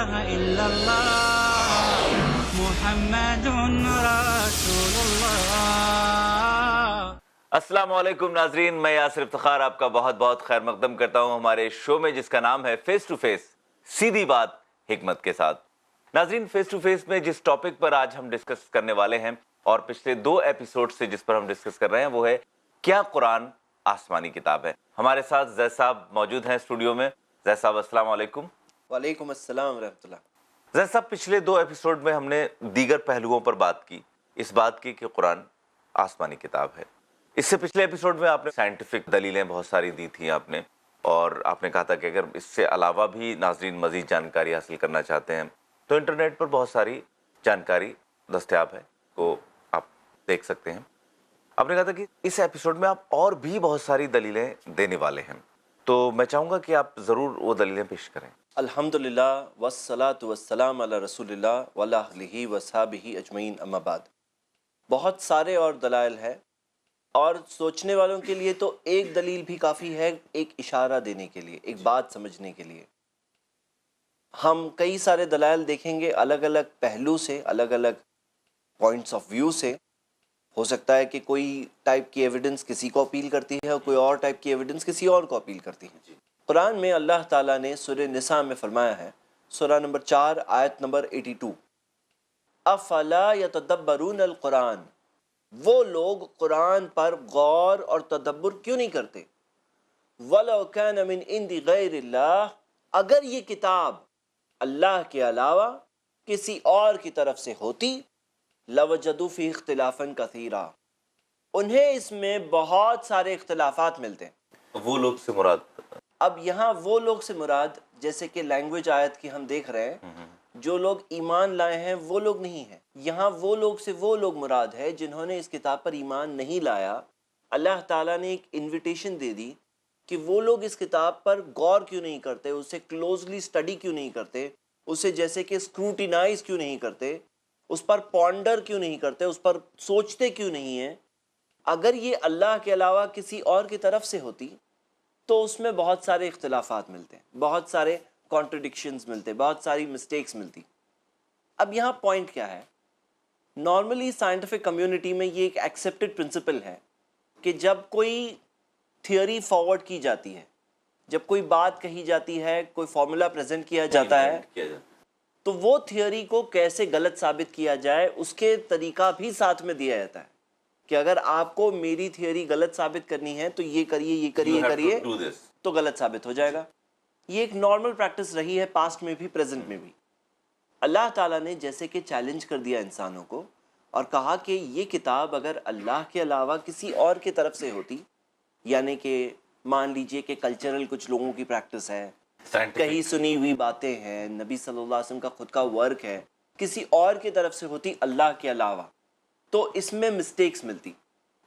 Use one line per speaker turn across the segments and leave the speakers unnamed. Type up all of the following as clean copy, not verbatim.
إلا الله محمد رسول الله۔
السلام علیکم ناظرین، میں یاسر افتخار آپ کا بہت بہت خیر مقدم کرتا ہوں ہمارے شو میں جس کا نام ہے فیس ٹو فیس، سیدھی بات حکمت کے ساتھ۔ ناظرین، فیس ٹو فیس میں جس ٹاپک پر آج ہم ڈسکس کرنے والے ہیں اور پچھلے 2 ایپیسوڈ سے جس پر ہم ڈسکس کر رہے ہیں وہ ہے کیا قرآن آسمانی کتاب ہے۔ ہمارے ساتھ زید صاحب موجود ہیں اسٹوڈیو میں۔ زید صاحب السلام علیکم۔
وعلیکم السلام ورحمۃ اللہ۔
زید صاحب، پچھلے 2 ایپیسوڈ میں ہم نے دیگر پہلوؤں پر بات کی، اس بات کی کہ قرآن آسمانی کتاب ہے۔ اس سے پچھلے ایپیسوڈ میں آپ نے سائنٹیفک دلیلیں بہت ساری دی تھیں آپ نے، اور آپ نے کہا تھا کہ اگر اس سے علاوہ بھی ناظرین مزید جانکاری حاصل کرنا چاہتے ہیں تو انٹرنیٹ پر بہت ساری جانکاری دستیاب ہے، کو آپ دیکھ سکتے ہیں۔ آپ نے کہا تھا کہ اس ایپیسوڈ میں آپ اور بھی بہت ساری دلیلیں دینے والے ہیں، تو میں چاہوں گا کہ آپ ضرور وہ دلیلیں پیش کریں۔
الحمدللہ والصلاۃ والسلام علی رسول اللہ وعلی آلہ وصحبہ اجمعین، اما بعد۔ بہت سارے اور دلائل ہیں، اور سوچنے والوں کے لیے تو ایک دلیل بھی کافی ہے، ایک اشارہ دینے کے لیے، ایک بات سمجھنے کے لیے۔ ہم کئی سارے دلائل دیکھیں گے الگ الگ پہلو سے، الگ الگ پوائنٹس آف ویو سے۔ ہو سکتا ہے کہ کوئی ٹائپ کی ایویڈنس کسی کو اپیل کرتی ہے اور کوئی اور ٹائپ کی ایویڈنس کسی اور کو اپیل کرتی ہے۔ قرآن میں اللہ تعالیٰ نے سورہ نساء میں فرمایا ہے، سورہ نمبر 4 آیت نمبر 82، افلا یتدبرون القرآن، وہ لوگ قرآن پر غور اور تدبر کیوں نہیں کرتے؟ وَلَوْ كَانَ مِنْ عِنْدِ غَيْرِ اللَّهِ، اگر یہ کتاب اللہ کے علاوہ کسی اور کی طرف سے ہوتی، لَوَجَدُوا فِيهِ اخْتِلَافًا كَثِيرًا، انہیں اس میں بہت سارے اختلافات ملتے ہیں۔
وہ لوگ سے مراد،
اب یہاں وہ لوگ سے مراد، جیسے کہ لینگویج آیت کی ہم دیکھ رہے ہیں، جو لوگ ایمان لائے ہیں وہ لوگ نہیں ہیں۔ یہاں وہ لوگ سے وہ لوگ مراد ہے جنہوں نے اس کتاب پر ایمان نہیں لایا۔ اللہ تعالیٰ نے ایک انویٹیشن دے دی کہ وہ لوگ اس کتاب پر غور کیوں نہیں کرتے، اسے کلوزلی اسٹڈی کیوں نہیں کرتے، اسے جیسے کہ اسکروٹینائز کیوں نہیں کرتے، اس پر پونڈر کیوں نہیں کرتے، اس پر سوچتے کیوں نہیں ہیں۔ اگر یہ اللہ کے علاوہ کسی اور کی طرف سے ہوتی تو اس میں بہت سارے اختلافات ملتے ہیں، بہت سارے کانٹرڈکشنز ملتے، بہت ساری مسٹیکس ملتی۔ اب یہاں پوائنٹ کیا ہے؟ نارملی سائنٹیفک کمیونٹی میں یہ ایک ایکسیپٹڈ پرنسپل ہے کہ جب کوئی تھیوری فارورڈ کی جاتی ہے، جب کوئی بات کہی جاتی ہے، کوئی فارمولا پریزنٹ کیا جاتا ہے، تو وہ تھیوری کو کیسے غلط ثابت کیا جائے اس کے طریقہ بھی ساتھ میں دیا جاتا ہے کہ اگر آپ کو میری تھیوری غلط ثابت کرنی ہے تو یہ کریے، یہ کریے، یہ کریے، تو غلط ثابت ہو جائے گا۔ یہ ایک نارمل پریکٹس رہی ہے، پاسٹ میں بھی، پریزنٹ میں بھی۔ اللہ تعالیٰ نے جیسے کہ چیلنج کر دیا انسانوں کو اور کہا کہ یہ کتاب اگر اللہ کے علاوہ کسی اور کی طرف سے ہوتی، یعنی کہ مان لیجئے کہ کلچرل کچھ لوگوں کی پریکٹس ہے، کہیں سنی ہوئی باتیں ہیں، نبی صلی اللہ علیہ وسلم کا خود کا ورک ہے، کسی اور کی طرف سے ہوتی اللہ کے علاوہ، تو اس میں مسٹیکس ملتی،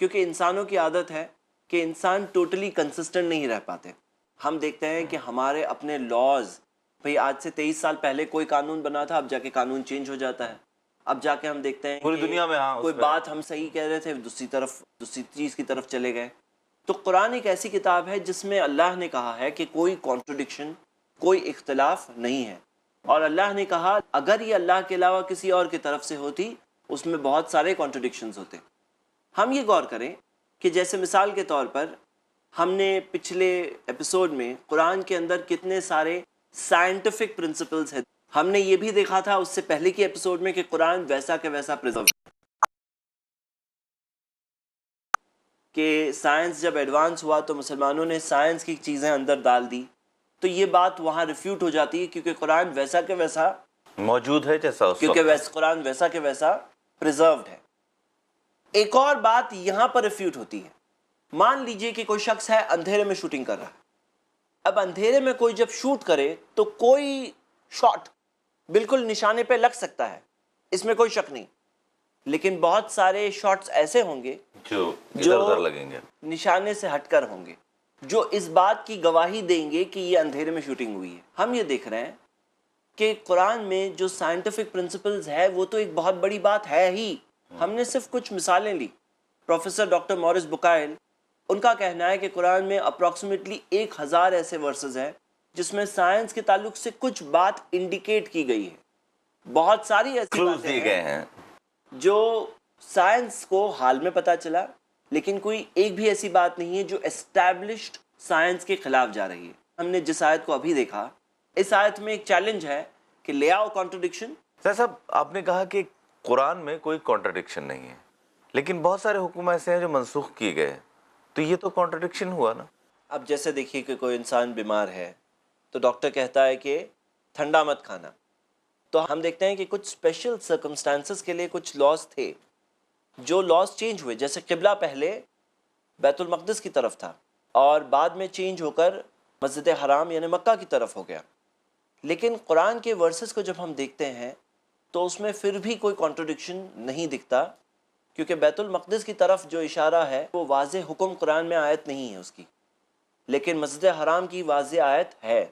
کیونکہ انسانوں کی عادت ہے کہ انسان ٹوٹلی کنسسٹنٹ نہیں رہ پاتے۔ ہم دیکھتے ہیں کہ ہمارے اپنے لاز، بھئی آج سے 23 سال پہلے کوئی قانون بنا تھا، اب جا کے قانون چینج ہو جاتا ہے۔ اب جا کے ہم دیکھتے ہیں
پوری دنیا میں
کوئی بات ہم صحیح کہہ رہے تھے، دوسری چیز کی طرف چلے گئے۔ تو قرآن ایک ایسی کتاب ہے جس میں اللہ نے کہا ہے کہ کوئی کانٹرڈکشن، کوئی اختلاف نہیں ہے، اور اللہ نے کہا اگر یہ اللہ کے علاوہ کسی اور کی طرف سے ہوتی اس میں بہت سارے کانٹرڈکشنز ہوتے۔ ہم یہ غور کریں کہ جیسے مثال کے طور پر ہم نے پچھلے ایپیسوڈ میں قرآن کے اندر کتنے سارے سائنٹیفک پرنسپلز ہیں۔ ہم نے یہ بھی دیکھا تھا اس سے پہلے کی ایپیسوڈ میں کہ قرآن ویسا کہ ویسا پرزرو، کہ سائنس جب ایڈوانس ہوا تو مسلمانوں نے سائنس کی چیزیں اندر ڈال دی، تو یہ بات وہاں ریفیوٹ ہو جاتی ہے کیونکہ قرآن ویسا کہ ویسا
موجود ہے، جیسا
کیونکہ قرآن ویسا کہ ویسا پریزروڈ ہے۔ ایک اور بات یہاں پر ریفیوٹ ہوتی ہے۔ مان لیجئے کہ کوئی شخص ہے اندھیرے میں شوٹنگ کر رہا ہے۔ اب اندھیرے میں کوئی جب شوٹ کرے تو کوئی شاٹ بالکل نشانے پہ لگ سکتا ہے، اس میں کوئی شک نہیں، لیکن بہت سارے شاٹس ایسے ہوں گے
جو ادھر لگیں گے،
نشانے سے ہٹ کر ہوں گے، جو اس بات کی گواہی دیں گے کہ یہ اندھیرے میں شوٹنگ ہوئی ہے۔ ہم یہ دیکھ رہے ہیں کہ قرآن میں جو سائنٹیفک پرنسپلز ہے وہ تو ایک بہت بڑی بات ہے ہی۔ ہم نے صرف کچھ مثالیں لی۔ پروفیسر ڈاکٹر مورس بکائل، ان کا کہنا ہے کہ قرآن میں اپروکسیمیٹلی 1000 ایسے ورسز ہیں جس میں سائنس کے تعلق سے کچھ بات انڈیکیٹ کی گئی ہے. بہت ساری ایسی
کلوز
باتیں
دیے گئے ہیں
جو سائنس کو حال میں پتا چلا, لیکن کوئی ایک بھی ایسی بات نہیں ہے جو اسٹیبلشڈ سائنس کے خلاف جا رہی ہے. ہم نے جس آیت کو ابھی دیکھا, اس آیت میں ایک چیلنج ہے کہ لے آؤ کانٹرڈکشن.
سر صاحب, آپ نے کہا کہ قرآن میں کوئی کانٹرڈکشن نہیں ہے, لیکن بہت سارے حکم ایسے ہیں جو منسوخ کیے گئے ہیں, تو یہ تو کانٹرڈکشن ہوا نا.
اب جیسے دیکھیے کہ کوئی انسان بیمار ہے تو ڈاکٹر کہتا ہے کہ ٹھنڈا مت کھانا, تو ہم دیکھتے ہیں کہ کچھ اسپیشل سرکمسٹانسز کے لیے کچھ لاز تھے, جو لاز چینج ہوئے. جیسے قبلہ پہلے بیت المقدس کی طرف تھا اور بعد میں چینج ہو کر مسجد حرام یعنی مکہ کی طرف ہو گیا. لیکن قرآن کے ورسز کو جب ہم دیکھتے ہیں تو اس میں پھر بھی کوئی کانٹرڈکشن نہیں دکھتا, کیونکہ بیت المقدس کی طرف جو اشارہ ہے وہ واضح حکم قرآن میں آیت نہیں ہے اس کی, لیکن مسجد حرام کی واضح آیت ہے.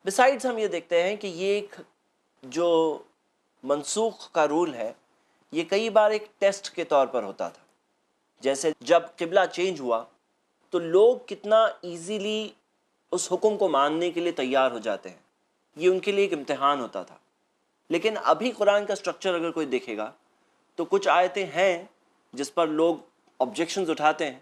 بسائڈز ہم یہ دیکھتے ہیں کہ یہ ایک جو منسوخ کا رول ہے یہ کئی بار ایک ٹیسٹ کے طور پر ہوتا تھا. جیسے جب قبلہ چینج ہوا تو لوگ کتنا ایزیلی اس حکم کو ماننے کے لیے تیار ہو جاتے ہیں, یہ ان کے لیے ایک امتحان ہوتا تھا. لیکن ابھی قرآن کا سٹرکچر اگر کوئی دیکھے گا تو کچھ آیتیں ہیں جس پر لوگ آبجیکشنز اٹھاتے ہیں,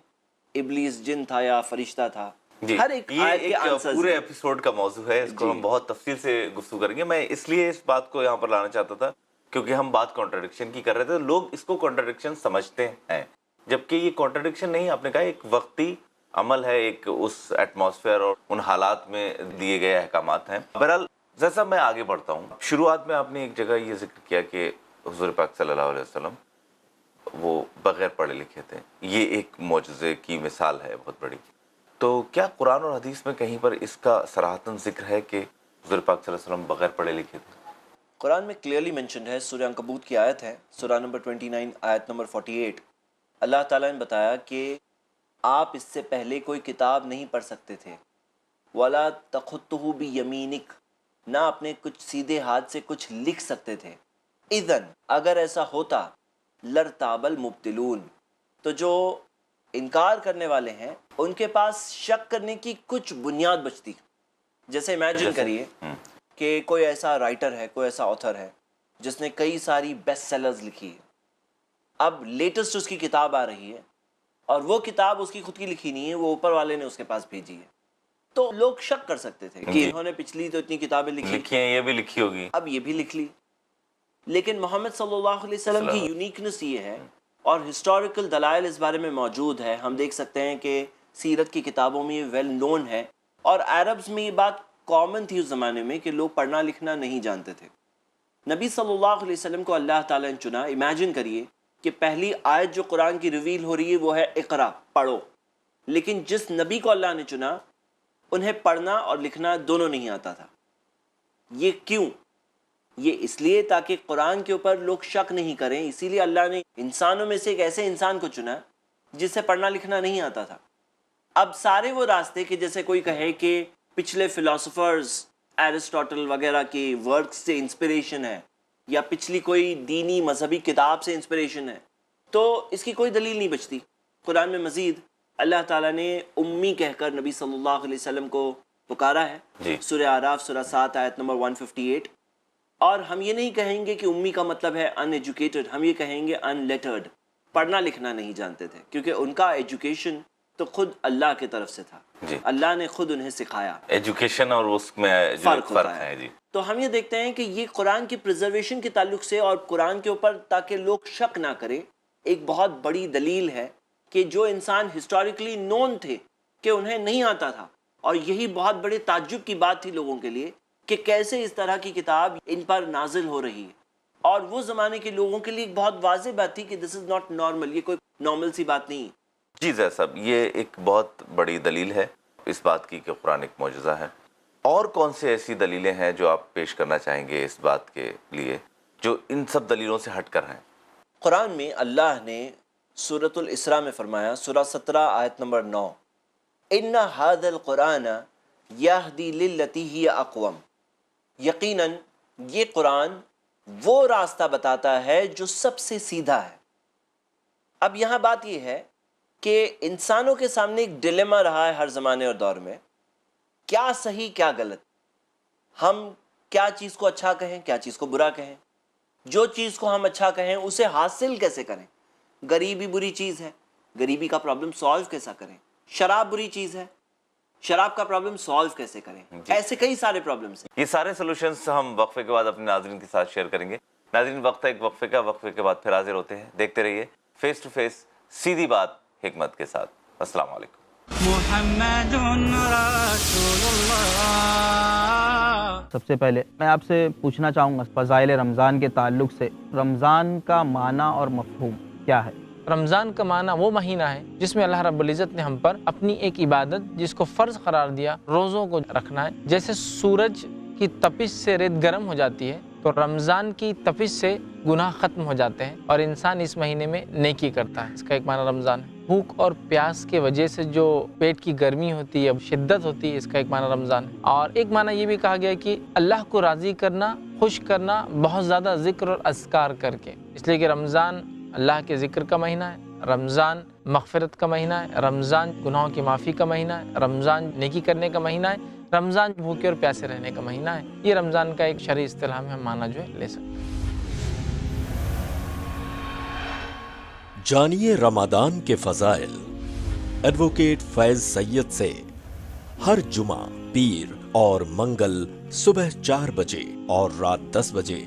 ابلیس جن تھا یا فرشتہ تھا.
جی,
ہر ایک
یہ
آیت کے
ایک
آنسرز
پورے
ہیں.
ایپیسوڈ کا موضوع ہے, اس کو
جی.
ہم بہت تفصیل سے گفتگو کریں گے. میں اس لیے اس بات کو یہاں پر لانا چاہتا تھا کیونکہ ہم بات کانٹرڈکشن کی کر رہے تھے, لوگ اس کو کانٹرڈکشن سمجھتے ہیں, جبکہ یہ کانٹرڈکشن نہیں. آپ نے کہا ایک وقتی عمل ہے, ایک اس ایٹماسفیئر اور ان حالات میں دیے گئے احکامات ہیں. بہرحال جیسا میں آگے بڑھتا ہوں, شروعات میں آپ نے ایک جگہ یہ ذکر کیا کہ حضور پاک صلی اللہ علیہ وسلم وہ بغیر پڑھے لکھے تھے. یہ ایک معجزے کی مثال ہے بہت بڑی. تو کیا قرآن اور حدیث میں کہیں پر اس کا صراحتاً ذکر ہے کہ حضور پاک صلی اللہ علیہ وسلم بغیر پڑھے لکھے تھے؟
قرآن میں کلیئرلی مینشنڈ ہے, سورہ عنکبوت کی آیت ہے, سورہ نمبر 29 آیت نمبر 48. اللہ تعالیٰ نے بتایا کہ آپ اس سے پہلے کوئی کتاب نہیں پڑھ سکتے تھے. وَلَا تَخُطُّهُ بِيَمِينِكَ, نہ اپنے کچھ سیدھے ہاتھ سے کچھ لکھ سکتے تھے. اذن, اگر ایسا ہوتا, لَارْتَابَ الْمُبْطِلُونَ, تو جو انکار کرنے والے ہیں ان کے پاس شک کرنے کی کچھ بنیاد بچتی. جیسے امیجن کریے کہ کوئی ایسا رائٹر ہے, کوئی ایسا آتھر ہے جس نے کئی ساری بیسٹ سیلرز لکھی ہے. اب لیٹسٹ اس کی کتاب آ رہی ہے اور وہ کتاب اس کی خود کی لکھی نہیں ہے, وہ اوپر والے نے اس کے پاس بھیجی ہے. تو لوگ شک کر سکتے تھے کہ انہوں نے پچھلی تو اتنی کتابیں لکھی
ہیں, یہ بھی لکھی ہوگی,
اب یہ بھی لکھ لی. لیکن محمد صلی اللہ علیہ وسلم کی یونیکنس یہ ہے, اور ہسٹوریکل دلائل اس بارے میں موجود ہے. ہم دیکھ سکتے ہیں کہ سیرت کی کتابوں میں یہ ویل نون ہے, اور عربز میں یہ بات کامن تھی اس زمانے میں کہ لوگ پڑھنا لکھنا نہیں جانتے تھے. نبی صلی اللہ علیہ وسلم کو اللہ تعالیٰ نے چنا. امیجن کریے کہ پہلی آیت جو قرآن کی ریویل ہو رہی ہے وہ ہے اقرا, پڑھو. لیکن جس نبی کو اللہ نے چنا انہیں پڑھنا اور لکھنا دونوں نہیں آتا تھا. یہ کیوں؟ یہ اس لیے تاکہ قرآن کے اوپر لوگ شک نہیں کریں. اسی لیے اللہ نے انسانوں میں سے ایک ایسے انسان کو چنا جسے پڑھنا لکھنا نہیں آتا تھا. اب سارے وہ راستے کہ جیسے کوئی کہے کہ پچھلے فلاسفرز ایرسٹوٹل وغیرہ کے ورک سے انسپریشن ہے, یا پچھلی کوئی دینی مذہبی کتاب سے انسپریشن ہے, تو اس کی کوئی دلیل نہیں بچتی. قرآن میں مزید اللہ تعالیٰ نے امی کہہ کر نبی صلی اللہ علیہ وسلم کو پکارا ہے. سورہ اعراف سورہ 7 آیت نمبر 158. اور ہم یہ نہیں کہیں گے کہ امی کا مطلب ہے ان ایجوکیٹڈ, ہم یہ کہیں گے ان لیٹرڈ, پڑھنا لکھنا نہیں جانتے تھے, کیونکہ ان کا ایجوکیشن تو خود اللہ کی طرف سے تھا. اللہ نے خود انہیں سکھایا.
ایجوکیشن اور اس میں فرق ہے. جی,
تو ہم یہ دیکھتے ہیں کہ یہ قرآن کی پریزرویشن کے تعلق سے اور قرآن کے اوپر تاکہ لوگ شک نہ کریں ایک بہت بڑی دلیل ہے کہ جو انسان ہسٹوریکلی نون تھے کہ انہیں نہیں آتا تھا, اور یہی بہت بڑے تعجب کی بات تھی لوگوں کے لیے کہ کیسے اس طرح کی کتاب ان پر نازل ہو رہی ہے. اور وہ زمانے کے لوگوں کے لیے ایک بہت واضح بات تھی کہ دس از ناٹ نارمل, یہ کوئی نارمل سی بات نہیں.
جی زید صاحب, یہ ایک بہت بڑی دلیل ہے اس بات کی کہ قرآن ایک معجزہ ہے. اور کون سے ایسی دلیلیں ہیں جو آپ پیش کرنا چاہیں گے اس بات کے لیے جو ان سب دلیلوں سے ہٹ کر ہیں؟
قرآن میں اللہ نے سورۃ الاسراء میں فرمایا, سورہ 17 آیت نمبر 9, ان ھذا القرآن یہدی للتی ہی اقوم, یقیناً یہ قرآن وہ راستہ بتاتا ہے جو سب سے سیدھا ہے. اب یہاں بات یہ ہے کہ انسانوں کے سامنے ایک ڈیلیما رہا ہے ہر زمانے اور دور میں, کیا صحیح کیا غلط. ہم کیا چیز کو اچھا کہیں، کیا چیز کو برا کہیں، جو چیز کو ہم اچھا کہیں اسے حاصل کیسے کریں. غریبی بری چیز ہے، غریبی کا پرابلم سالو کیسا کریں. شراب بری چیز ہے، شراب کا پرابلم سالو کیسے کریں. ایسے کئی سارے پرابلمس ہیں.
یہ سارے سولوشنز ہم وقفے کے بعد اپنے ناظرین کے ساتھ شیئر کریں گے. ناظرین وقت ہے ایک وقفے کا، وقفے کے بعد پھر حاضر ہوتے ہیں. دیکھتے رہیے فیس ٹو فیس سیدھی بات حکمت کے ساتھ. السلام علیکم.
محمد رسول اللہ.
سب سے پہلے میں آپ سے پوچھنا چاہوں گا فضائل رمضان کے تعلق سے، رمضان کا معنی اور مفہوم کیا ہے؟
رمضان کا معنی وہ مہینہ ہے جس میں اللہ رب العزت نے ہم پر اپنی ایک عبادت جس کو فرض قرار دیا، روزوں کو رکھنا ہے. جیسے سورج کی تپش سے ریت گرم ہو جاتی ہے تو رمضان کی تپش سے گناہ ختم ہو جاتے ہیں اور انسان اس مہینے میں نیکی کرتا ہے. اس کا ایک معنی رمضان ہے. بھوک اور پیاس کے وجہ سے جو پیٹ کی گرمی ہوتی ہے، شدت ہوتی ہے، اس کا ایک معنی رمضان ہے. اور ایک معنی یہ بھی کہا گیا کہ اللہ کو راضی کرنا، خوش کرنا بہت زیادہ ذکر اور اذکار کر کے، اس لیے کہ رمضان اللہ کے ذکر کا مہینہ ہے، رمضان مغفرت کا مہینہ ہے، رمضان گناہوں کی معافی کا مہینہ ہے، رمضان نیکی کرنے کا مہینہ ہے، رمضان بھوکے اور پیاسے رہنے کا مہینہ ہے. یہ رمضان کا ایک شرعی اصطلاح میں ہم معنی جو ہے لے سکتے ہیں.
جانیے رمضان کے فضائل ایڈوکیٹ فیض سید سے ہر جمعہ، پیر اور منگل صبح 4 بجے اور رات 10 بجے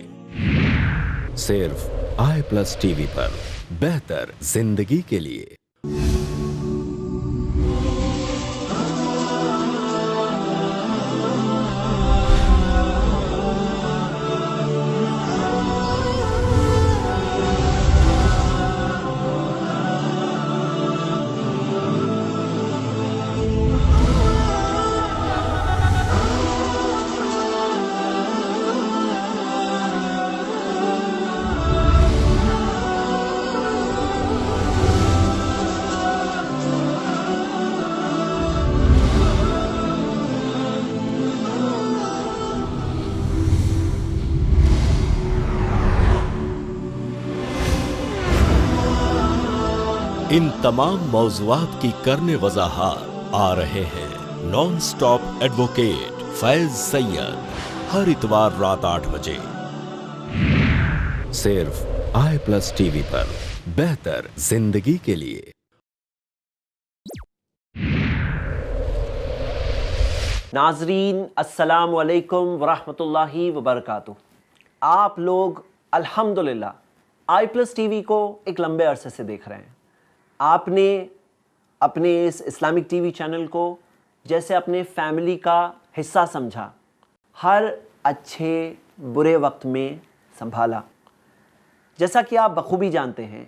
صرف i+ ٹی وی پر، بہتر زندگی کے لیے. ان تمام موضوعات کی کرنے وضاحت آ رہے ہیں نان سٹاپ ایڈوکیٹ فیض سید ہر اتوار رات 8 بجے صرف i+ ٹی وی پر، بہتر زندگی کے لیے.
ناظرین السلام علیکم ورحمۃ اللہ وبرکاتہ. آپ لوگ الحمدللہ i+ ٹی وی کو ایک لمبے عرصے سے دیکھ رہے ہیں. آپ نے اپنے اس اسلامک ٹی وی چینل کو جیسے اپنے فیملی کا حصہ سمجھا، ہر اچھے برے وقت میں سنبھالا. جیسا کہ آپ بخوبی جانتے ہیں،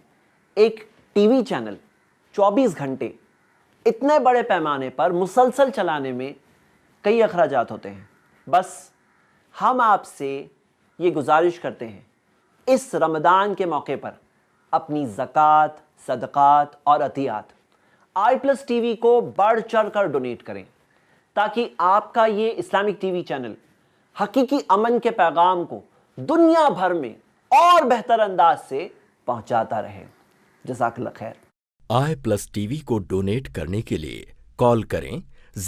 ایک ٹی وی چینل 24 گھنٹے اتنے بڑے پیمانے پر مسلسل چلانے میں کئی اخراجات ہوتے ہیں. بس ہم آپ سے یہ گزارش کرتے ہیں اس رمضان کے موقع پر اپنی زکوٰۃ، صدقات اور عطیات i+ ٹی وی کو بڑھ چڑھ کر ڈونیٹ کریں تاکہ آپ کا یہ اسلامک ٹی وی چینل حقیقی امن کے پیغام کو دنیا بھر میں اور بہتر انداز سے پہنچاتا رہے. جزاک اللہ خیر.
i+ ٹی وی کو ڈونیٹ کرنے کے لیے کال کریں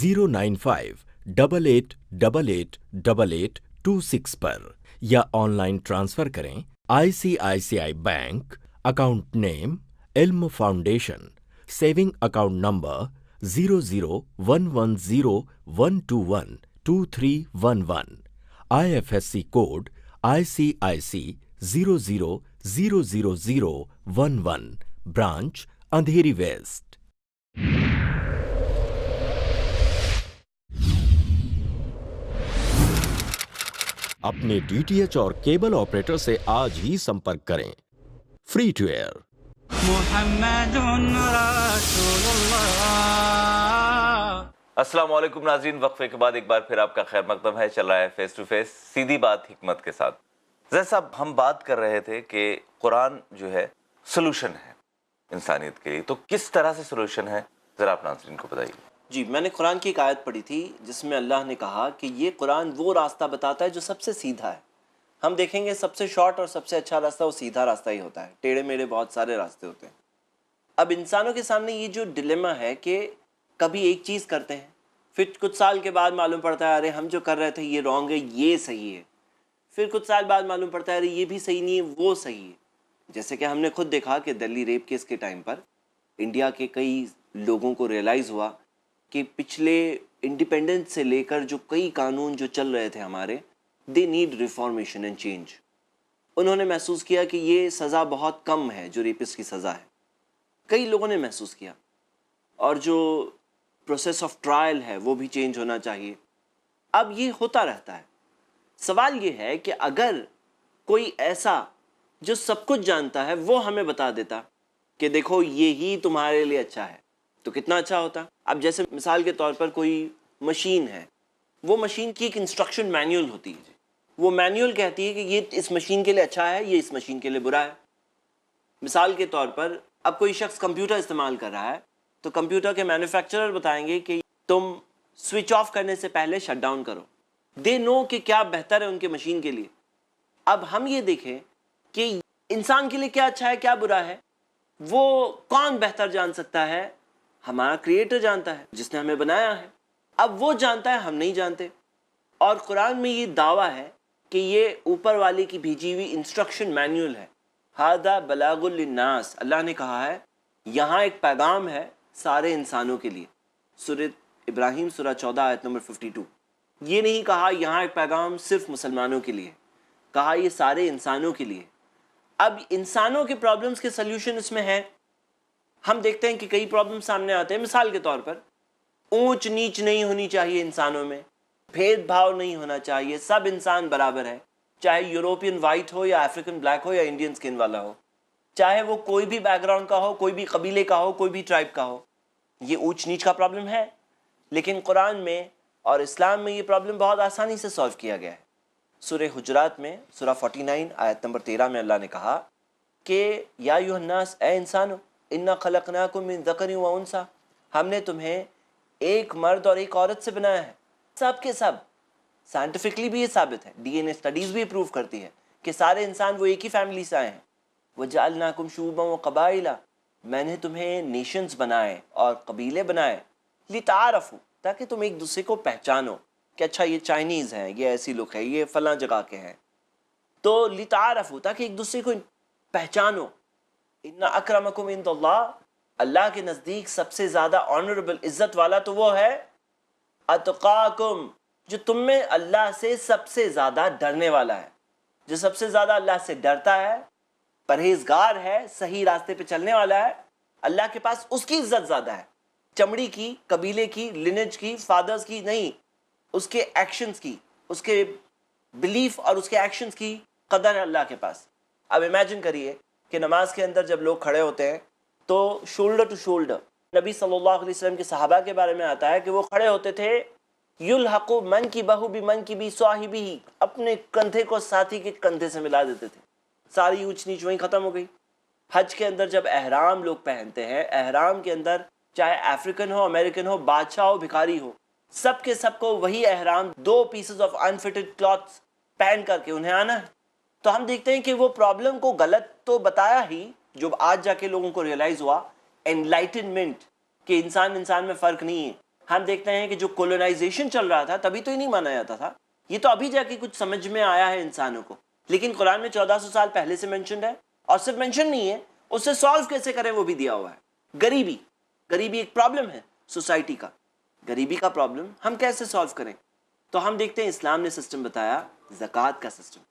09588888826 پر یا آن لائن ٹرانسفر کریں ICICI bank, account name Ilm foundation, saving account number 001101212311، IFSC code ICIC 00000011، branch Andheri west. اپنے DTH اور کیبل آپریٹر سے آج ہی سمپرک کریں. Free to year.
محمد رسول اللہ.
السلام علیکم ناظرین، وقفے کے بعد ایک بار پھر آپ کا خیر مقدم ہے. چل رہا ہے فیس ٹو فیس سیدھی بات حکمت کے ساتھ. زید صاحب، ہم بات کر رہے تھے کہ قرآن جو ہے سولوشن ہے انسانیت کے لیے، تو کس طرح سے سولوشن ہے ذرا آپ ناظرین کو بتائیے.
جی، میں نے قرآن کی ایک آیت پڑھی تھی جس میں اللہ نے کہا کہ یہ قرآن وہ راستہ بتاتا ہے جو سب سے سیدھا ہے. ہم دیکھیں گے سب سے شارٹ اور سب سے اچھا راستہ وہ سیدھا راستہ ہی ہوتا ہے. ٹیڑھے میڑھے بہت سارے راستے ہوتے ہیں. اب انسانوں کے سامنے یہ جو ڈیلیما ہے کہ کبھی ایک چیز کرتے ہیں، پھر کچھ سال کے بعد معلوم پڑتا ہے ارے ہم جو کر رہے تھے یہ رانگ ہے، یہ صحیح ہے. پھر کچھ سال بعد معلوم پڑتا ہے ارے یہ بھی صحیح نہیں ہے، وہ صحیح ہے. جیسے کہ ہم نے خود دیکھا کہ دہلی ریپ کیس کے ٹائم پر انڈیا کے کئی لوگوں کو ریئلائز ہوا کہ پچھلے انڈیپینڈنس سے لے کر جو کئی قانون جو چل رہے تھے ہمارے، they need reformation and change. انہوں نے محسوس کیا کہ یہ سزا بہت کم ہے جو ریپسٹ کی سزا ہے، کئی لوگوں نے محسوس کیا. اور جو پروسیس آف ٹرائل ہے وہ بھی چینج ہونا چاہیے. اب یہ ہوتا رہتا ہے. سوال یہ ہے کہ اگر کوئی ایسا جو سب کچھ جانتا ہے وہ ہمیں بتا دیتا کہ دیکھو یہی تمہارے لیے اچھا ہے تو کتنا اچھا ہوتا. اب جیسے مثال کے طور پر کوئی مشین ہے، وہ مشین کی ایک انسٹرکشن مینیول ہوتی ہے، وہ مینیول کہتی ہے کہ یہ اس مشین کے لیے اچھا ہے، یہ اس مشین کے لیے برا ہے. مثال کے طور پر اب کوئی شخص کمپیوٹر استعمال کر رہا ہے تو کمپیوٹر کے مینوفیکچرر بتائیں گے کہ تم سوئچ آف کرنے سے پہلے شٹ ڈاؤن کرو. دے نو کہ کیا بہتر ہے ان کے مشین کے لیے. اب ہم یہ دیکھیں کہ انسان کے لیے کیا اچھا ہے کیا برا ہے، وہ کون بہتر جان سکتا ہے؟ ہمارا کریٹر جانتا ہے جس نے ہمیں بنایا ہے. اب وہ جانتا ہے، ہم نہیں جانتے. اور قرآن میں یہ دعویٰ ہے کہ یہ اوپر والے کی بھیجی ہوئی انسٹرکشن مینیول ہے. ھذا بلاغ للناس، اللہ نے کہا ہے یہاں ایک پیغام ہے سارے انسانوں کے لیے. سورہ ابراہیم سورہ 14 آیت نمبر 52. یہ نہیں کہا یہاں ایک پیغام صرف مسلمانوں کے لیے، کہا یہ سارے انسانوں کے لیے. اب انسانوں کے پرابلمز کے سلیوشن اس میں ہے. ہم دیکھتے ہیں کہ کئی پرابلم سامنے آتے ہیں. مثال کے طور پر اونچ نیچ نہیں ہونی چاہیے انسانوں میں، بھید بھاؤ نہیں ہونا چاہیے، سب انسان برابر ہے، چاہے یوروپین وائٹ ہو یا افریقن بلیک ہو یا انڈین سکن والا ہو، چاہے وہ کوئی بھی بیک گراؤنڈ کا ہو، کوئی بھی قبیلے کا ہو، کوئی بھی ٹرائب کا ہو. یہ اونچ نیچ کا پرابلم ہے، لیکن قرآن میں اور اسلام میں یہ پرابلم بہت آسانی سے سالو کیا گیا ہے. سورہ حجرات میں سورہ 49 آیت نمبر 13 میں اللہ نے کہا کہ یا ایھا الناس، اے انسانو، انا خلقناکم من ذکر و انثی، ہم نے تمہیں ایک مرد اور ایک عورت سے بنایا ہے. سب کے سب سائنٹیفکلی بھی یہ ثابت ہے، ڈی این اے اسٹڈیز بھی پروف کرتی ہے کہ سارے انسان وہ ایک ہی فیملی سے آئے ہیں. وجعلناکم شعوبا وقبائل، میں نے تمہیں نیشنز بنائے اور قبیلے بنائے. لتعارفوا، تاکہ تم ایک دوسرے کو پہچانو کہ اچھا یہ چائنیز ہیں، یہ ایسی لوگ ہیں، یہ فلاں جگہ کے ہیں. تو لتعارفوا، تاکہ ایک دوسرے کو پہچانو. ان اکرمکم عند اللہ، اللہ کے نزدیک سب سے زیادہ آنریبل عزت والا تو وہ ہے اتقاکم، جو تم میں اللہ سے سب سے زیادہ ڈرنے والا ہے. جو سب سے زیادہ اللہ سے ڈرتا ہے، پرہیزگار ہے، صحیح راستے پہ چلنے والا ہے، اللہ کے پاس اس کی عزت زیادہ ہے. چمڑی کی، قبیلے کی، لینج کی، فادرز کی نہیں، اس کے ایکشنز کی، اس کے بلیف اور اس کے ایکشنز کی قدر ہے اللہ کے پاس. اب امیجن کریے کہ نماز کے اندر جب لوگ کھڑے ہوتے ہیں تو شولڈر ٹو شولڈر، نبی صلی اللہ علیہ وسلم کے صحابہ کے بارے میں آتا ہے کہ وہ کھڑے ہوتے تھے یلحق من کی بہو بمن کی بی صاحبہ، اپنے کندھے کو ساتھی کے کندھے سے ملا دیتے تھے. ساری اونچ نیچ وہیں ختم ہو گئی. حج کے اندر جب احرام لوگ پہنتے ہیں، احرام کے اندر چاہے افریقن ہو، امریکن ہو، بادشاہ ہو، بھکاری ہو، سب کے سب کو وہی احرام 2 پیسز آف انفٹڈ کلاتھس پہن کر کے انہیں آنا ہے. تو ہم دیکھتے ہیں کہ وہ پرابلم کو غلط تو بتایا ہی، جو آج جا کے لوگوں کو ریئلائز ہوا انلائٹنمنٹ کہ انسان میں فرق نہیں ہے. ہم دیکھتے ہیں کہ جو کولونائزیشن چل رہا تھا تبھی تو ہی نہیں مانا جاتا تھا، یہ تو ابھی جا کے کچھ سمجھ میں آیا ہے انسانوں کو. لیکن قرآن میں 1400 سال پہلے سے مینشنڈ ہے، اور صرف مینشن نہیں ہے، اسے سالو کیسے کریں وہ بھی دیا ہوا ہے. غریبی ایک پرابلم ہے سوسائٹی کا. غریبی کا پرابلم ہم کیسے سالو کریں؟ تو ہم دیکھتے ہیں اسلام نے سسٹم بتایا، زکوٰۃ کا سسٹم،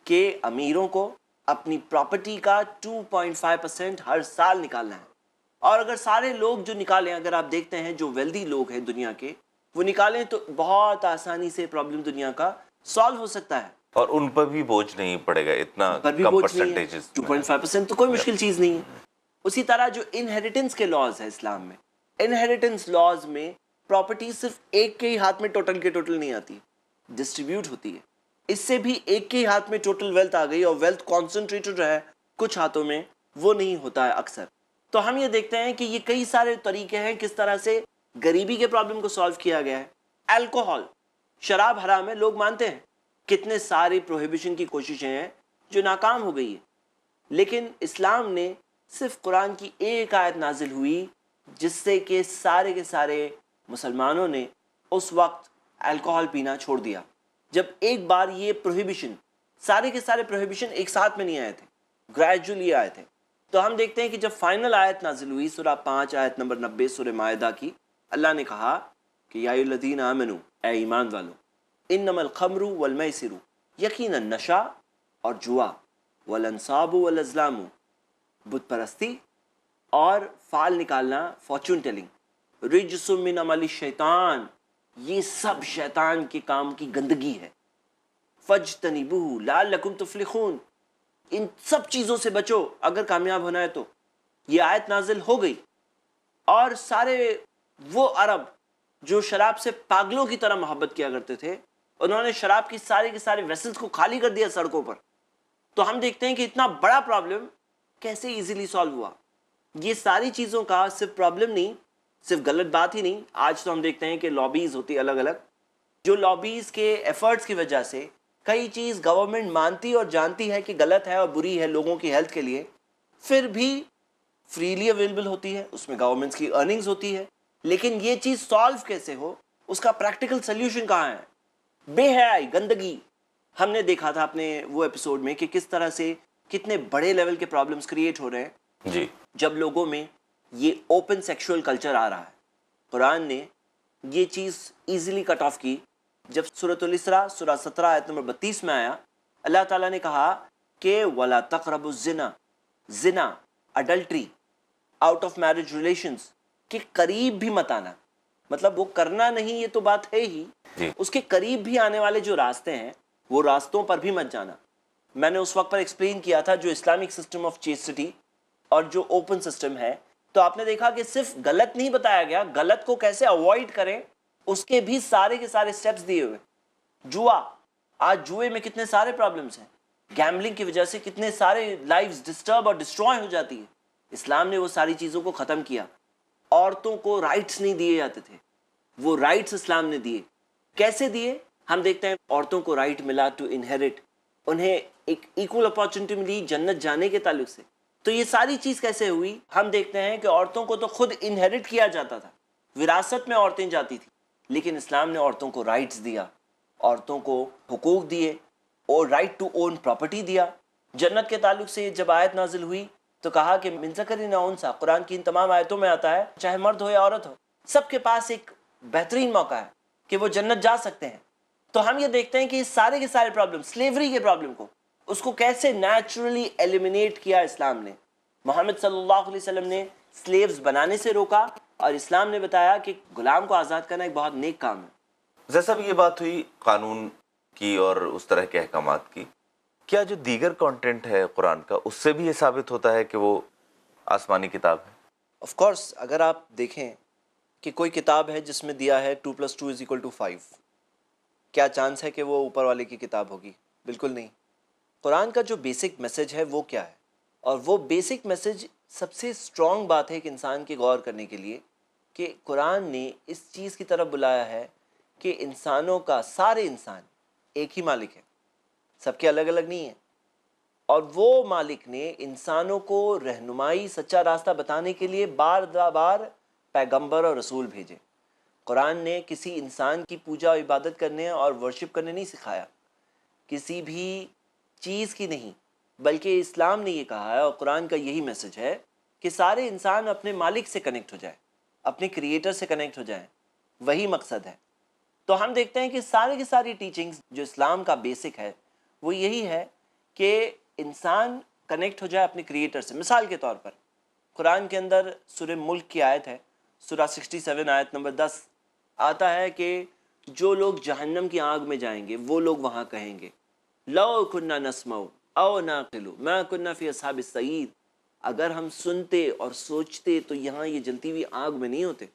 کہ امیروں کو اپنی پراپرٹی کا 2.5% ہر سال نکالنا ہے. اور اگر سارے لوگ جو نکالیں، اگر آپ دیکھتے ہیں جو ویلدی لوگ ہیں دنیا کے، وہ نکالیں تو بہت آسانی سے پرابلم دنیا کا سالو ہو سکتا ہے.
اور ان پر بھی بوجھ نہیں پڑے گا اتنا کم پرسنٹیجز.
2.5% تو کوئی مشکل چیز نہیں ہے. اسی طرح جو انہیریٹنس کے لاز ہیں اسلام میں، انہیریٹنس لاز میں پراپرٹی صرف ایک کے ہی ہاتھ میں ٹوٹل کے ٹوٹل نہیں آتی، ڈسٹریبیوٹ ہوتی ہے. اس سے بھی ایک کے ہی ہاتھ میں ٹوٹل ویلتھ آ گئی، اور ویلتھ کانسنٹریٹڈ رہے کچھ ہاتھوں میں، وہ نہیں ہوتا ہے اکثر. تو ہم یہ دیکھتے ہیں کہ یہ کئی سارے طریقے ہیں کس طرح سے غریبی کے پرابلم کو سالو کیا گیا ہے. الکوہول، شراب حرام ہے، لوگ مانتے ہیں. کتنے سارے پروہیبیشن کی کوششیں ہیں جو ناکام ہو گئی ہے. لیکن اسلام نے صرف قرآن کی ایک آیت نازل ہوئی جس سے کہ سارے کے سارے مسلمانوں نے اس وقت الکوہل پینا چھوڑ دیا. جب ایک بار یہ پروہیبیشن، سارے کے سارے پروہیبیشن ایک ساتھ میں نہیں آئے تھے، گریجولی آئے تھے. تو ہم دیکھتے ہیں کہ جب فائنل آیت نازل ہوئی سورہ 5 آیت نمبر 90 سورہ مائدہ کی، اللہ نے کہا کہ یا ایھا الذین آمنوا، اے ایمان والو، انما الخمر والمیسر، یقیناً نشہ اور جوا، والانصاب والازلام، بت پرستی اور فال نکالنا، فارچون ٹیلنگ، رجس من عمل الشیطان، یہ سب شیطان کے کام کی گندگی ہے. فاجتنبوہ لعلکم تفلحون، ان سب چیزوں سے بچو اگر کامیاب ہونا ہے. تو یہ آیت نازل ہو گئی اور سارے وہ عرب جو شراب سے پاگلوں کی طرح محبت کیا کرتے تھے، انہوں نے شراب کی سارے کے سارے ویسلز کو خالی کر دیا سڑکوں پر. تو ہم دیکھتے ہیں کہ اتنا بڑا پرابلم کیسے ایزیلی سالو ہوا. یہ ساری چیزوں کا صرف پرابلم نہیں، صرف غلط بات ہی نہیں. آج تو ہم دیکھتے ہیں کہ لابیز ہوتی الگ الگ، جو لابیز کے ایفرٹس کی وجہ سے کئی چیز گورنمنٹ مانتی اور جانتی ہے کہ غلط ہے اور بری ہے لوگوں کی ہیلتھ کے لیے، پھر بھی فریلی اویلیبل ہوتی ہے، اس میں گورنمنٹس کی ارننگز ہوتی ہے. لیکن یہ چیز سالو کیسے ہو، اس کا پریکٹیکل سلیوشن کہاں ہے؟ بے حیائی، گندگی. ہم نے دیکھا تھا اپنے وہ ایپیسوڈ میں کہ کس طرح سے کتنے بڑے لیول کے پرابلمز کریٹ ہو رہے ہیں
جی
جب لوگوں میں یہ اوپن سیکشول کلچر آ رہا ہے. قرآن نے یہ چیز ایزیلی کٹ آف کی جب سورۃ الاسراء سورہ 17 آیت نمبر 32 میں آیا. اللہ تعالیٰ نے کہا کہ وَلَا تَقْرَبُوا الزِّنَا، زنا، adultery, out of marriage relations کے قریب بھی مت آنا. مطلب وہ کرنا نہیں، یہ تو بات ہے ہی، اس کے قریب بھی آنے والے جو راستے ہیں وہ راستوں پر بھی مت جانا. میں نے اس وقت پر ایکسپلین کیا تھا جو اسلامک سسٹم آف چیسٹی اور جو اوپن سسٹم ہے، تو آپ نے دیکھا کہ صرف غلط نہیں بتایا گیا، غلط کو کیسے اوائڈ کریں اس کے بھی سارے کے سارے سٹیپس دیے ہوئے. جوا، آج جوئے میں کتنے سارے پرابلمس ہیں، گیمبلنگ کی وجہ سے کتنے سارے لائفز ڈسٹرب اور ڈسٹروائے ہو جاتی ہے. اسلام نے وہ ساری چیزوں کو ختم کیا. عورتوں کو رائٹس نہیں دیے جاتے تھے، وہ رائٹس اسلام نے دیے. کیسے دیے؟ ہم دیکھتے ہیں عورتوں کو رائٹ ملا ٹو انہیرٹ، انہیں ایک ایکول اپارچونٹی ملی جنت جانے کے تعلق سے. تو یہ ساری چیز کیسے ہوئی؟ ہم دیکھتے ہیں کہ عورتوں کو تو خود انہیرٹ کیا جاتا تھا، وراثت میں عورتیں جاتی تھیں، لیکن اسلام نے عورتوں کو رائٹس دیا، عورتوں کو حقوق دیے اور رائٹ ٹو اون پراپرٹی دیا. جنت کے تعلق سے جب آیت نازل ہوئی تو کہا کہ من ذکر او انثی، قرآن کی ان تمام آیتوں میں آتا ہے چاہے مرد ہو یا عورت ہو، سب کے پاس ایک بہترین موقع ہے کہ وہ جنت جا سکتے ہیں. تو ہم یہ دیکھتے ہیں کہ سارے کے سارے پرابلم، سلیوری کے پرابلم کو، اس کو کیسے نیچرلی ایلیمینیٹ کیا اسلام نے. محمد صلی اللہ علیہ وسلم نے سلیوز بنانے سے روکا اور اسلام نے بتایا کہ غلام کو آزاد کرنا ایک بہت نیک کام ہے.
جیسا بھی یہ بات ہوئی قانون کی اور اس طرح کے احکامات کی، کیا جو دیگر کانٹینٹ ہے قرآن کا اس سے بھی یہ ثابت ہوتا ہے کہ وہ آسمانی کتاب ہے؟
آف کورس، اگر آپ دیکھیں کہ کوئی کتاب ہے جس میں دیا ہے 2+2=5، کیا چانس ہے کہ وہ اوپر والے کی کتاب ہوگی؟ بالکل نہیں. قرآن کا جو بیسک میسج ہے وہ کیا ہے؟ اور وہ بیسک میسج سب سے اسٹرانگ بات ہے ایک انسان کے غور کرنے کے لیے کہ قرآن نے اس چیز کی طرف بلایا ہے کہ انسانوں کا، سارے انسان ایک ہی مالک ہے، سب کے الگ الگ نہیں ہیں. اور وہ مالک نے انسانوں کو رہنمائی، سچا راستہ بتانے کے لیے بار بار پیغمبر اور رسول بھیجے. قرآن نے کسی انسان کی پوجا و عبادت کرنے اور ورشپ کرنے نہیں سکھایا، کسی بھی چیز کی نہیں، بلکہ اسلام نے یہ کہا ہے اور قرآن کا یہی میسج ہے کہ سارے انسان اپنے مالک سے کنیکٹ ہو جائیں، اپنے کریٹر سے کنیکٹ ہو جائیں، وہی مقصد ہے. تو ہم دیکھتے ہیں کہ سارے کی ساری ٹیچنگز جو اسلام کا بیسک ہے وہ یہی ہے کہ انسان کنیکٹ ہو جائے اپنے کریٹر سے. مثال کے طور پر قرآن کے اندر سورہ ملک کی آیت ہے، سورہ 67 آیت نمبر 10 آتا ہے کہ جو لوگ جہنم کی آگ میں جائیں گے وہ لوگ وہاں کہیں گے لو کنا نسمع او ناقل ما کنا فی اصحاب السعیر، اگر ہم سنتے اور سوچتے تو یہاں یہ جلتی ہوئی آگ میں نہیں ہوتے.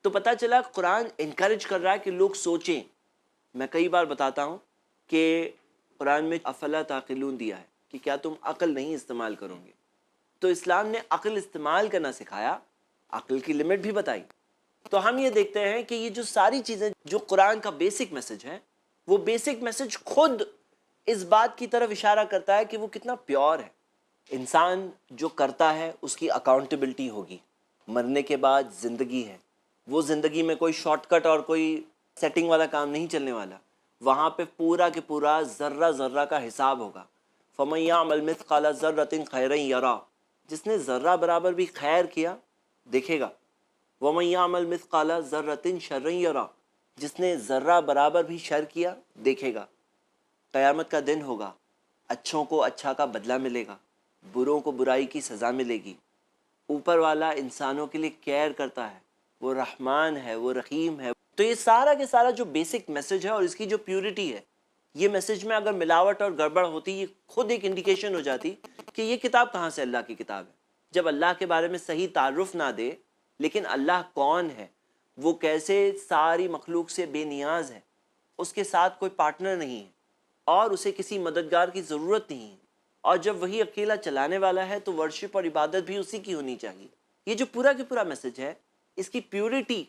تو پتہ چلا قرآن انکریج کر رہا ہے کہ لوگ سوچیں. میں کئی بار بتاتا ہوں کہ قرآن میں افلا تعقلون دیا ہے کہ کیا تم عقل نہیں استعمال کرو گے. تو اسلام نے عقل استعمال کرنا سکھایا، عقل کی لمٹ بھی بتائی. تو ہم یہ دیکھتے ہیں کہ یہ جو ساری چیزیں جو قرآن کا بیسک میسج ہے، وہ بیسک میسج خود اس بات کی طرف اشارہ کرتا ہے کہ وہ کتنا پیور ہے. انسان جو کرتا ہے اس کی اکاؤنٹیبلٹی ہوگی، مرنے کے بعد زندگی ہے، وہ زندگی میں کوئی شارٹ کٹ اور کوئی سیٹنگ والا کام نہیں چلنے والا. وہاں پہ پورا کے پورا ذرہ ذرہ کا حساب ہوگا. فَمَن يَعْمَلْ مِثْقَالَ ذَرَّةٍ خَيْرًا يَرَهُ, جس نے ذرہ برابر بھی خیر کیا دیکھے گا. وَمَن يَعْمَلْ مِثْقَالَ ذَرَّةٍ شَرًّا يَرَهُ, جس نے ذرہ برابر بھی شر کیا دیکھے گا. قیامت کا دن ہوگا, اچھوں کو اچھا کا بدلہ ملے گا, بروں کو برائی کی سزا ملے گی. اوپر والا انسانوں کے لیے کیئر کرتا ہے, وہ رحمان ہے, وہ رحیم ہے. تو یہ سارا کے سارا جو بیسک میسج ہے اور اس کی جو پیورٹی ہے, یہ میسج میں اگر ملاوٹ اور گڑبڑ ہوتی, یہ خود ایک انڈیکیشن ہو جاتی کہ یہ کتاب کہاں سے اللہ کی کتاب ہے. جب اللہ کے بارے میں صحیح تعارف نہ دے, لیکن اللہ کون ہے, وہ کیسے ساری مخلوق سے بے نیاز ہے, اس کے ساتھ کوئی پارٹنر نہیں ہے اور اسے کسی مددگار کی ضرورت نہیں ہے, اور جب وہی اکیلا چلانے والا ہے تو ورشپ اور عبادت بھی اسی کی ہونی چاہیے. یہ جو پورا کے پورا میسج ہے, اس کی پیورٹی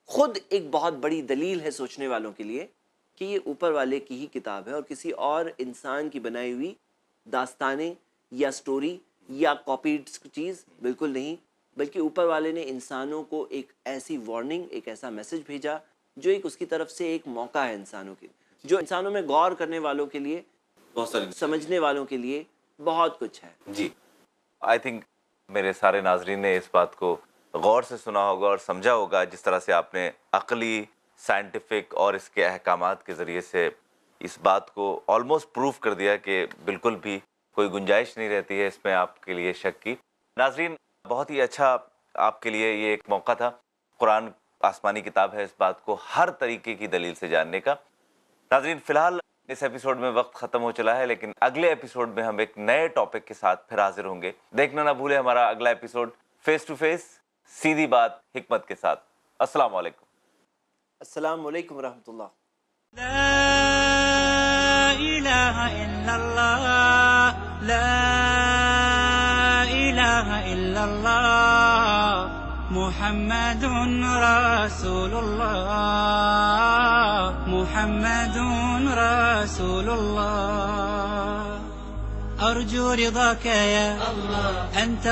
خود ایک بہت بڑی دلیل ہے سوچنے والوں کے لیے کہ یہ اوپر والے کی ہی کتاب ہے اور کسی اور انسان کی بنائی ہوئی داستانیں یا سٹوری یا کاپیڈ چیز بالکل نہیں, بلکہ اوپر والے نے انسانوں کو ایک ایسی وارننگ, ایک ایسا میسج بھیجا جو ایک اس کی طرف سے ایک موقع ہے انسانوں کے, جو انسانوں میں غور کرنے والوں کے لیے,
بہت ساری
سمجھنے والوں کے لیے بہت کچھ ہے.
جی, آئی تھنک میرے سارے ناظرین نے اس بات کو غور سے سنا ہوگا اور سمجھا ہوگا, جس طرح سے آپ نے عقلی, سائنٹیفک اور اس کے احکامات کے ذریعے سے اس بات کو آلموسٹ پروف کر دیا کہ بالکل بھی کوئی گنجائش نہیں رہتی ہے اس میں آپ کے لیے شک کی. ناظرین, بہت ہی اچھا آپ کے لیے یہ ایک موقع تھا. قرآن آسمانی کتاب ہے, اس بات کو ہر طریقے کی دلیل سے جاننے کا. ناظرین, فی الحال اس ایپیسوڈ میں وقت ختم ہو چلا ہے, لیکن اگلے ایپیسوڈ میں ہم ایک نئے ٹاپک کے ساتھ پھر حاضر ہوں گے. دیکھنا نہ بھولے ہمارا اگلا ایپیسوڈ فیس ٹو فیس, سیدھی بات حکمت کے ساتھ. السلام علیکم.
السلام علیکم ورحمۃ اللہ.
لا إله إلا الله, لا إله إلا الله, محمد رسول الله, محمد رسول الله. أرجو رضاك يا الله, أنت